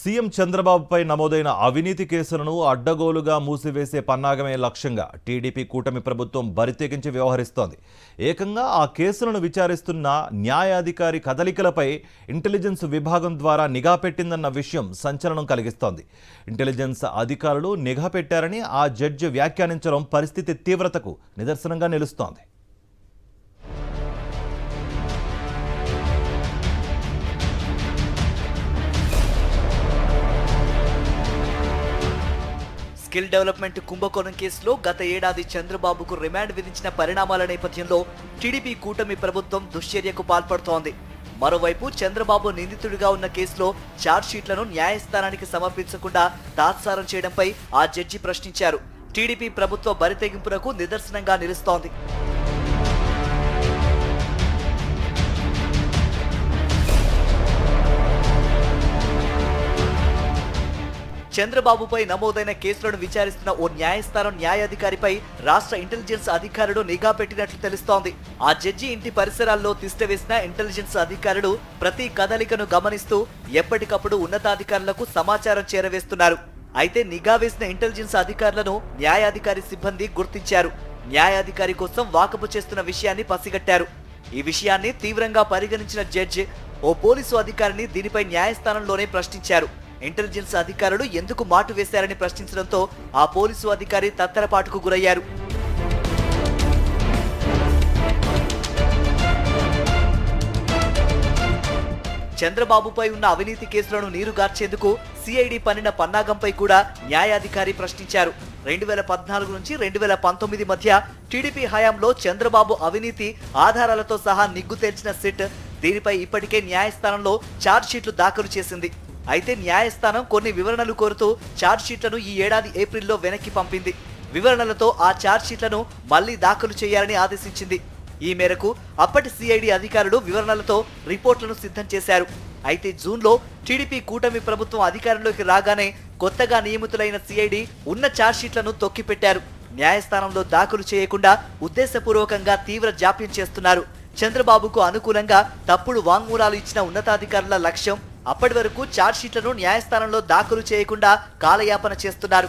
CM చంద్రబాబుపై నమోదైన అవినీతి కేసులను అడ్డగోలుగా మూసివేసే పన్నాగమే లక్ష్యంగా టీడీపీ కూటమి ప్రభుత్వం బరితెగించి వ్యవహరిస్తోంది. ఏకంగా ఆ కేసులను విచారిస్తున్న న్యాయాధికారి కదలికలపై ఇంటెలిజెన్స్ విభాగం ద్వారా నిఘా పెట్టిందన్న విషయం సంచలనం కలిగిస్తోంది. ఇంటెలిజెన్స్ అధికారులు నిఘా పెట్టారని ఆ జడ్జి వ్యాఖ్యానించడం పరిస్థితి తీవ్రతకు నిదర్శనంగా నిలుస్తోంది. స్కిల్ డెవలప్మెంట్ కుంభకోణం కేసులో గత ఏడాది చంద్రబాబుకు రిమాండ్ విధించిన పరిణామాల నేపథ్యంలో టీడీపీ కూటమి ప్రభుత్వం దుశ్చర్యకు పాల్పడుతోంది. మరోవైపు చంద్రబాబు నిందితుడిగా ఉన్న కేసులో ఛార్జ్షీట్లను న్యాయస్థానానికి సమర్పించకుండా తాత్సారం చేయడంపై ఆ జడ్జి ప్రశ్నించారు. టీడీపీ ప్రభుత్వ బరితెగింపునకు నిదర్శనంగా నిలుస్తోంది. చంద్రబాబుపై నమోదైన కేసులను విచారిస్తున్న ఓ న్యాయస్థానం న్యాయాధికారిపై రాష్ట్ర ఇంటెలిజెన్స్ అధికారులు నిఘా పెట్టినట్లు తెలుస్తోంది. ఆ జడ్జి ఇంటి పరిసరాల్లో తిష్టవేసిన ఇంటెలిజెన్స్ అధికారులు ప్రతి కదలికను గమనిస్తూ ఎప్పటికప్పుడు ఉన్నతాధికారులకు సమాచారం చేరవేస్తున్నారు. అయితే నిఘా వేసిన ఇంటెలిజెన్స్ అధికారులను న్యాయాధికారి సిబ్బంది గుర్తించారు. న్యాయాధికారి కోసం వాకపు చేస్తున్న విషయాన్ని పసిగట్టారు. ఈ విషయాన్ని తీవ్రంగా పరిగణించిన జడ్జి ఓ పోలీసు అధికారిని దీనిపై న్యాయస్థానంలోనే ప్రశ్నించారు. ఇంటెలిజెన్స్ అధికారులు ఎందుకు మాటు వేశారని ప్రశ్నించడంతో ఆ పోలీసు అధికారి తత్తరపాటుకు గురయ్యారు. చంద్రబాబుపై ఉన్న అవినీతి కేసులను నీరుగార్చేందుకు సిఐడి పన్నిన పన్నాగంపై కూడా న్యాయాధికారి ప్రశ్నించారు. 2014 నుంచి 2019 మధ్య టీడీపీ హయాంలో చంద్రబాబు అవినీతి ఆధారాలతో సహా నిగ్గు తేల్చిన సిట్ దీనిపై ఇప్పటికే న్యాయస్థానంలో ఛార్జ్షీట్లు దాఖలు చేసింది. అయితే న్యాయస్థానం కొన్ని వివరణలు కోరుతూ ఛార్జ్షీట్లను ఈ ఏడాది ఏప్రిల్లో వెనక్కి పంపింది. వివరణలతో ఆ ఛార్జ్షీట్లను మళ్లీ దాఖలు చేయాలని ఆదేశించింది. ఈ మేరకు అప్పటి సిఐడి అధికారులు వివరణలతో రిపోర్టులను సిద్ధం చేశారు. అయితే జూన్లో టీడీపీ కూటమి ప్రభుత్వం అధికారంలోకి రాగానే కొత్తగా నియమితులైన సిఐడి ఉన్న ఛార్జ్షీట్లను తొక్కిపెట్టారు. న్యాయస్థానంలో దాఖలు చేయకుండా ఉద్దేశపూర్వకంగా తీవ్ర జాప్యం చేస్తున్నారు. చంద్రబాబుకు అనుకూలంగా తప్పుడు వాంగ్మూలాలు ఇచ్చిన ఉన్నతాధికారుల లక్ష్యం అప్పటి వరకు ఛార్జ్షీట్లను న్యాయస్థానంలో దాఖలు చేయకుండా కాలయాపన చేస్తున్నారు.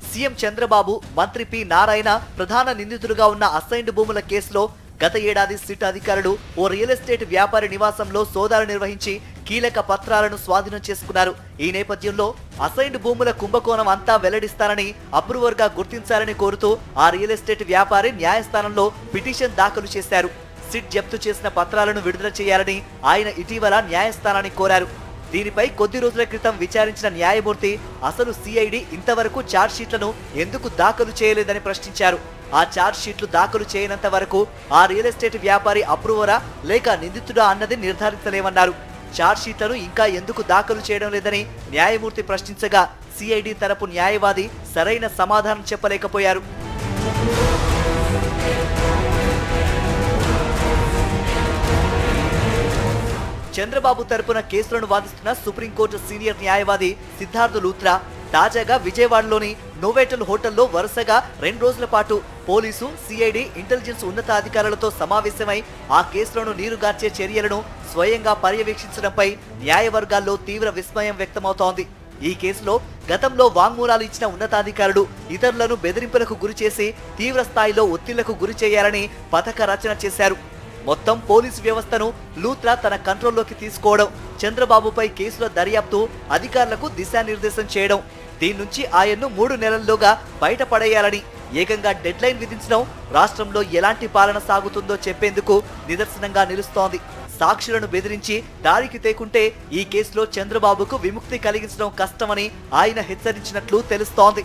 సీఎం చంద్రబాబు, మంత్రి పి నారాయణ ప్రధాన నిందితులుగా ఉన్న అసైన్డ్ భూముల కేసులో గత ఏడాది సిట్ అధికారులు ఓ రియల్ ఎస్టేట్ వ్యాపారి నివాసంలో సోదాలు నిర్వహించి కీలక పత్రాలను స్వాధీనం చేసుకున్నారు. ఈ నేపథ్యంలో అసైన్డ్ భూముల కుంభకోణం అంతా వెల్లడిస్తారని, అప్రూవర్ గా గుర్తించాలని కోరుతూ ఆ రియల్ ఎస్టేట్ వ్యాపారి న్యాయస్థానంలో పిటిషన్ దాఖలు చేశారు. సిట్ జప్తు చేసిన పత్రాలను విడుదల చేయాలని ఆయన ఇటీవల న్యాయస్థానాన్ని కోరారు. దీనిపై కొద్ది రోజుల క్రితం విచారించిన న్యాయమూర్తి అసలు సిఐడి ఇంతవరకు ఛార్జ్షీట్లను ఎందుకు దాఖలు చేయలేదని ప్రశ్నించారు. ఆ ఛార్జ్షీట్లు దాఖలు చేయనంత వరకు ఆ రియల్ ఎస్టేట్ వ్యాపారి అప్రూవరా లేక నిందితుడా అన్నది నిర్ధారించలేమన్నారు. ఛార్జ్షీట్లను ఇంకా ఎందుకు దాఖలు చేయడం లేదని న్యాయమూర్తి ప్రశ్నించగా సిఐడి తరపు న్యాయవాది సరైన సమాధానం చెప్పలేకపోయారు. చంద్రబాబు తరపున కేసులను వాదిస్తున్న సుప్రీంకోర్టు సీనియర్ న్యాయవాది సిద్ధార్థ్ లూత్రా తాజాగా విజయవాడలోని నోవెటల్ హోటల్లో వరుసగా 2 రోజుల పాటు పోలీసు, సిఐడి, ఇంటెలిజెన్స్ ఉన్నతాధికారులతో సమావేశమై ఆ కేసులను నీరుగార్చే చర్యలను స్వయంగా పర్యవేక్షించడంపై న్యాయవర్గాల్లో తీవ్ర విస్మయం వ్యక్తమవుతోంది. ఈ కేసులో గతంలో వాంగ్మూలాలు ఇచ్చిన ఉన్నతాధికారులు ఇతరులను బెదిరింపులకు గురిచేసి తీవ్ర స్థాయిలో ఒత్తిళ్లకు గురి చేయాలని పథక రచన చేశారు. మొత్తం పోలీసు వ్యవస్థను లూత్రా తన కంట్రోల్లోకి తీసుకోవడం, చంద్రబాబుపై కేసుల దర్యాప్తు అధికారులకు దిశానిర్దేశం చేయడం, దీని నుంచి ఆయన్ను 3 నెలల్లోగా బయటపడేయాలని ఏకంగా డెడ్ లైన్ విధించడం రాష్ట్రంలో ఎలాంటి పాలన సాగుతుందో చెప్పేందుకు నిదర్శనంగా నిలుస్తోంది. సాక్షులను బెదిరించి దారికి తేకుంటే ఈ కేసులో చంద్రబాబుకు విముక్తి కలిగించడం కష్టమని ఆయన హెచ్చరించినట్లు తెలుస్తోంది.